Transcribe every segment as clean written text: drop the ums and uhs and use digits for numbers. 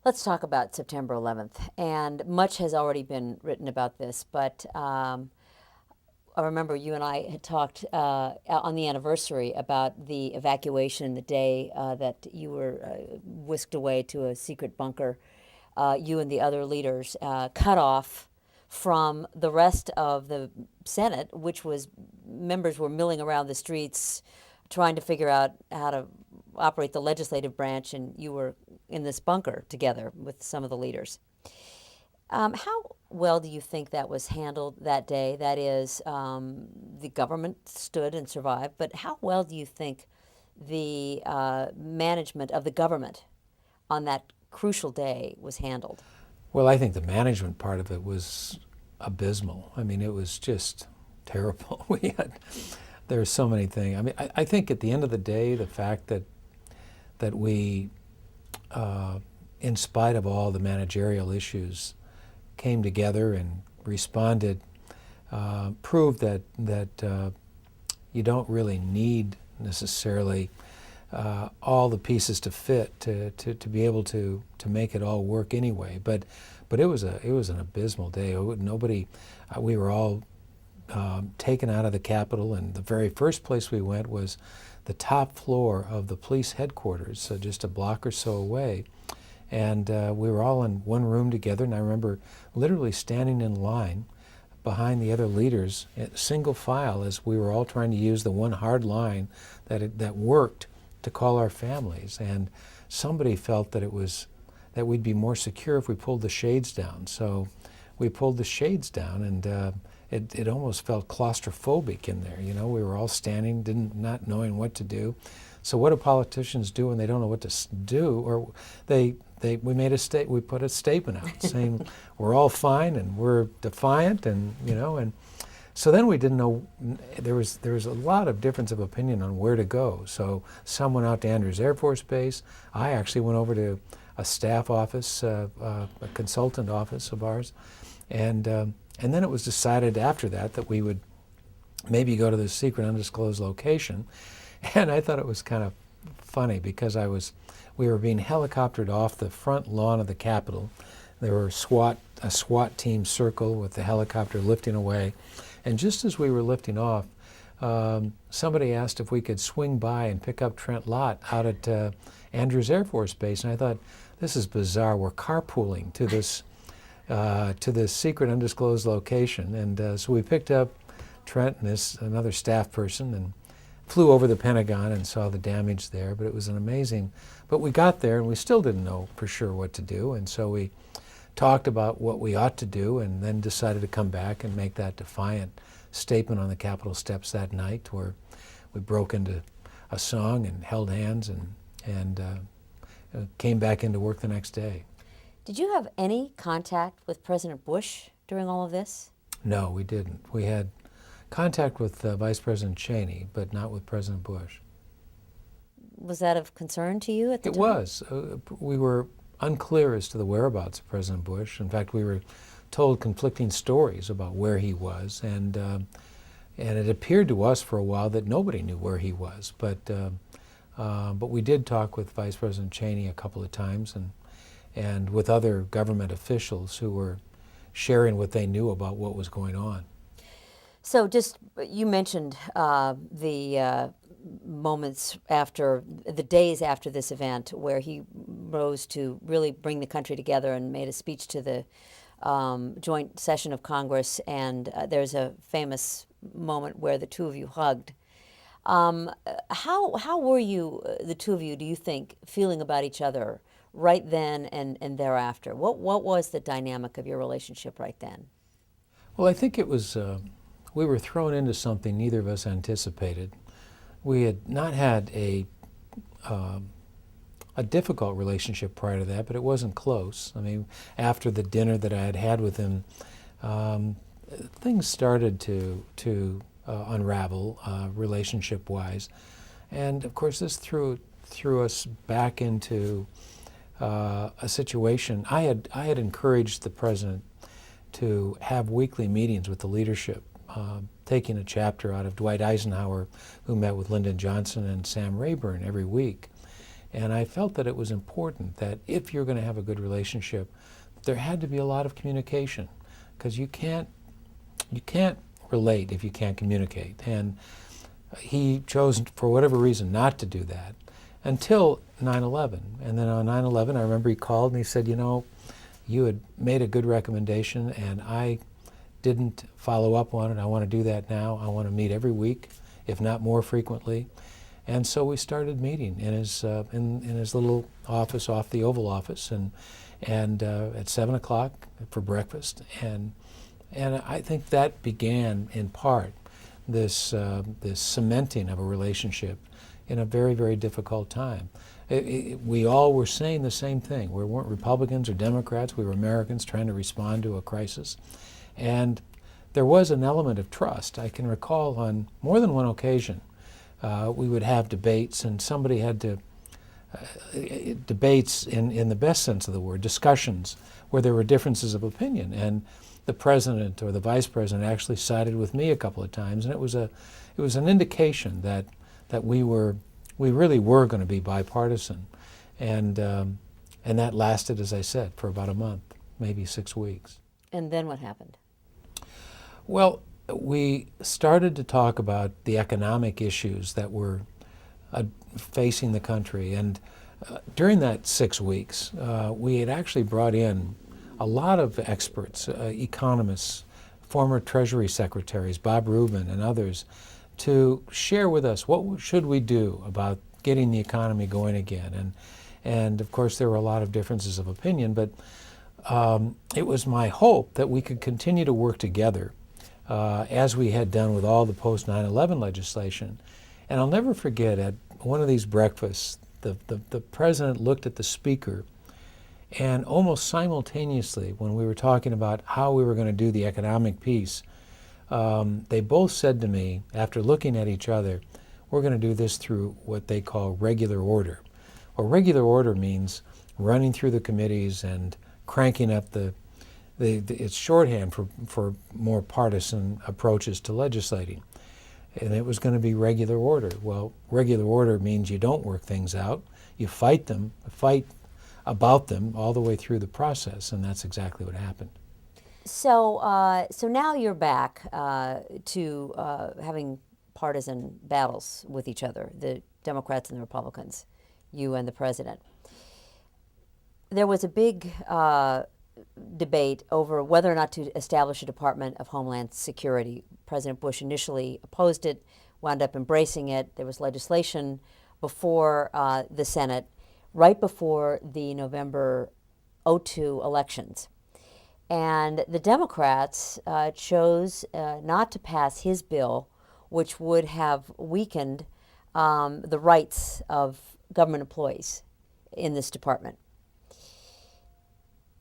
Let's talk about September 11th. And much has already been written about this, but I remember you and I had talked on the anniversary about the evacuation, the day that you were whisked away to a secret bunker, you and the other leaders, cut off from the rest of the Senate, which was members were milling around the streets trying to figure out how to operate the legislative branch, and you were in this bunker together with some of the leaders. How well do you think that was handled that day? That is, the government stood and survived, but how well do you think the management of the government on that crucial day was handled? Well, I think the management part of it was abysmal. I mean, it was just terrible. There were so many things. I mean, I think at the end of the day, the fact that we, in spite of all the managerial issues, came together and responded, proved that you don't really need necessarily all the pieces to fit to be able to make it all work anyway. But it was an abysmal day. Nobody, we were all taken out of the Capitol, and the very first place we went was the top floor of the police headquarters, so just a block or so away. And we were all in one room together, and I remember literally standing in line behind the other leaders, single file, as we were all trying to use the one hard line that worked to call our families. And somebody felt that we'd be more secure if we pulled the shades down. So we pulled the shades down, and it almost felt claustrophobic in there. You know, we were all standing, not knowing what to do. So what do politicians do when they don't know what to do? Or we put a statement out saying we're all fine and we're defiant, and so then we didn't know. There was a lot of difference of opinion on where to go. So some went out to Andrews Air Force Base. I actually went over to a staff office, a consultant office of ours, and then it was decided after that we would maybe go to this secret undisclosed location. And I thought it was kind of funny because we were being helicoptered off the front lawn of the Capitol. There were a SWAT team circle with the helicopter lifting away. And just as we were lifting off, somebody asked if we could swing by and pick up Trent Lott out at Andrews Air Force Base. And I thought, this is bizarre. We're carpooling to this secret undisclosed location. And so we picked up Trent and another staff person, and flew over the Pentagon and saw the damage there. But it was but we got there and we still didn't know for sure what to do. And so we talked about what we ought to do, and then decided to come back and make that defiant statement on the Capitol steps that night, where we broke into a song and held hands and came back into work the next day. Did you have any contact with President Bush during all of this? No, we didn't. We had contact with Vice President Cheney, but not with President Bush. Was that of concern to you at the time? It was. We were unclear as to the whereabouts of President Bush. In fact, we were told conflicting stories about where he was, and it appeared to us for a while that nobody knew where he was. But we did talk with Vice President Cheney a couple of times, and with other government officials who were sharing what they knew about what was going on. So you mentioned the moments after, the days after this event, where he rose to really bring the country together and made a speech to the joint session of Congress, and there's a famous moment where the two of you hugged. How were you, the two of you, do you think, feeling about each other right then and thereafter? What was the dynamic of your relationship right then? Well, I think it was, we were thrown into something neither of us anticipated. We had not had a difficult relationship prior to that, but it wasn't close. I mean, after the dinner that I had had with him, things started to unravel relationship-wise, and of course this threw us back into a situation. I had encouraged the president to have weekly meetings with the leadership, taking a chapter out of Dwight Eisenhower, who met with Lyndon Johnson and Sam Rayburn every week. And I felt that it was important that if you're going to have a good relationship, there had to be a lot of communication, because you can't relate if you can't communicate. And he chose, for whatever reason, not to do that until 9/11. And then on 9/11, I remember he called and he said, you know, you had made a good recommendation and I didn't follow up on it. I want to do that now. I want to meet every week, if not more frequently. And so we started meeting in his little office off the Oval Office, and at 7 o'clock for breakfast. And I think that began in part this cementing of a relationship in a very, very difficult time. We all were saying the same thing. We weren't Republicans or Democrats. We were Americans trying to respond to a crisis. And there was an element of trust. I can recall on more than one occasion we would have debates, and somebody had to, debates in the best sense of the word, discussions where there were differences of opinion. And the president or the vice president actually sided with me a couple of times, and it was an indication that we really were going to be bipartisan, and that lasted, as I said, for about a month, maybe 6 weeks. And then what happened? Well, we started to talk about the economic issues that were facing the country, and during that 6 weeks, we had actually brought in a lot of experts, economists, former Treasury secretaries, Bob Rubin and others, to share with us what should we do about getting the economy going again. And of course there were a lot of differences of opinion, but it was my hope that we could continue to work together as we had done with all the post 9/11 legislation. And I'll never forget, at one of these breakfasts, the president looked at the speaker, and almost simultaneously, when we were talking about how we were going to do the economic piece, they both said to me, after looking at each other, we're going to do this through what they call regular order. Well, regular order means running through the committees and cranking up it's shorthand for more partisan approaches to legislating. And it was going to be regular order. Well, regular order means you don't work things out. You fight about them all the way through the process, and that's exactly what happened. So, so now you're back to having partisan battles with each other, the Democrats and the Republicans, you and the president. There was a big debate over whether or not to establish a Department of Homeland Security. President Bush initially opposed it, wound up embracing it. There was legislation before the Senate, right before the November '02 elections. And the Democrats chose not to pass his bill, which would have weakened the rights of government employees in this department.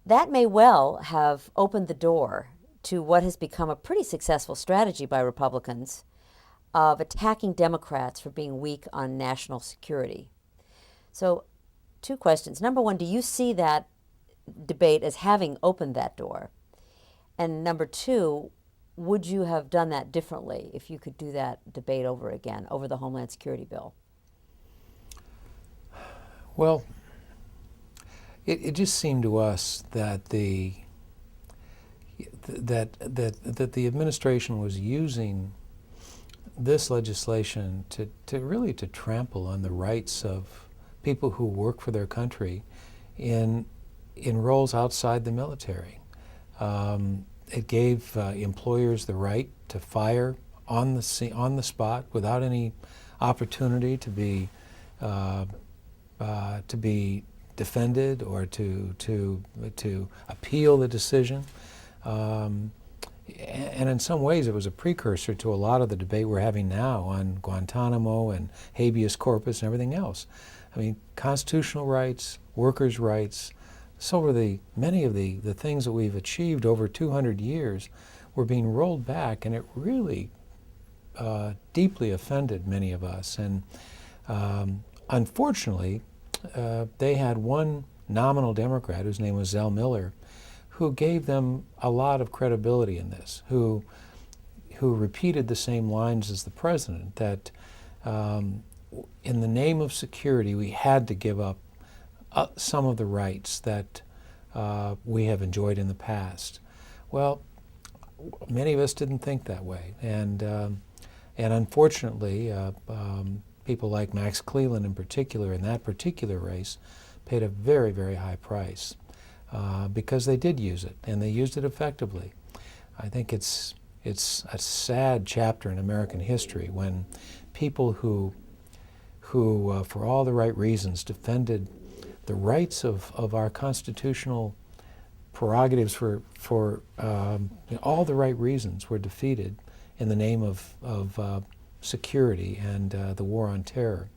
That may well have opened the door to what has become a pretty successful strategy by Republicans of attacking Democrats for being weak on national security. So, two questions. Number one, do you see that debate as having opened that door? And number two, would you have done that differently if you could do that debate over again, over the Homeland Security bill? Well, it just seemed to us that the administration was using this legislation to really trample on the rights of people who work for their country in roles outside the military. It gave employers the right to fire on the spot without any opportunity to be defended or to appeal the decision. And in some ways it was a precursor to a lot of the debate we're having now on Guantanamo and habeas corpus and everything else. I mean, constitutional rights, workers' rights, so were many of the things that we've achieved over 200 years were being rolled back, and it really deeply offended many of us. And unfortunately, they had one nominal Democrat, whose name was Zell Miller, who gave them a lot of credibility in this, who repeated the same lines as the president, that in in the name of security, we had to give up some of the rights that we have enjoyed in the past. Well, many of us didn't think that way, and unfortunately, people like Max Cleland in particular, in that particular race, paid a very, very high price because they did use it, and they used it effectively. I think it's a sad chapter in American history when people who for all the right reasons, defended the rights of our constitutional prerogatives for all the right reasons were defeated in the name of security and the war on terror.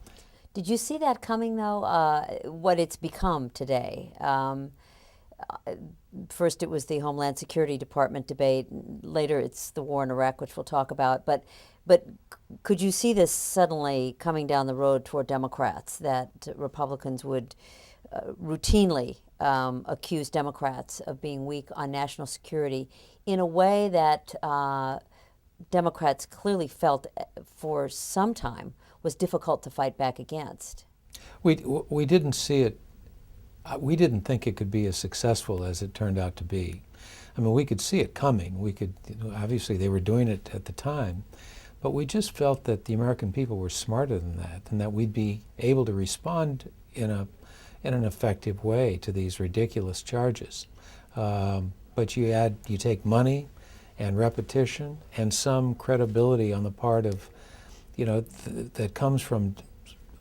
Did you see that coming, though, what it's become today? First it was the Homeland Security Department debate, later it's the war in Iraq, which we'll talk about, but could you see this suddenly coming down the road toward Democrats, that Republicans would routinely accuse Democrats of being weak on national security in a way that Democrats clearly felt for some time was difficult to fight back against? We didn't see it. We didn't think it could be as successful as it turned out to be. I mean, we could see it coming. We could, obviously they were doing it at the time, but we just felt that the American people were smarter than that, and that we'd be able to respond in an effective way to these ridiculous charges. But you take money and repetition and some credibility on the part of, that comes from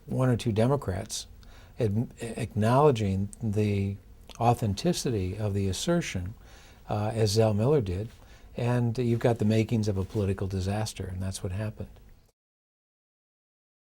one or two Democrats acknowledging the authenticity of the assertion, as Zell Miller did, and you've got the makings of a political disaster, and that's what happened.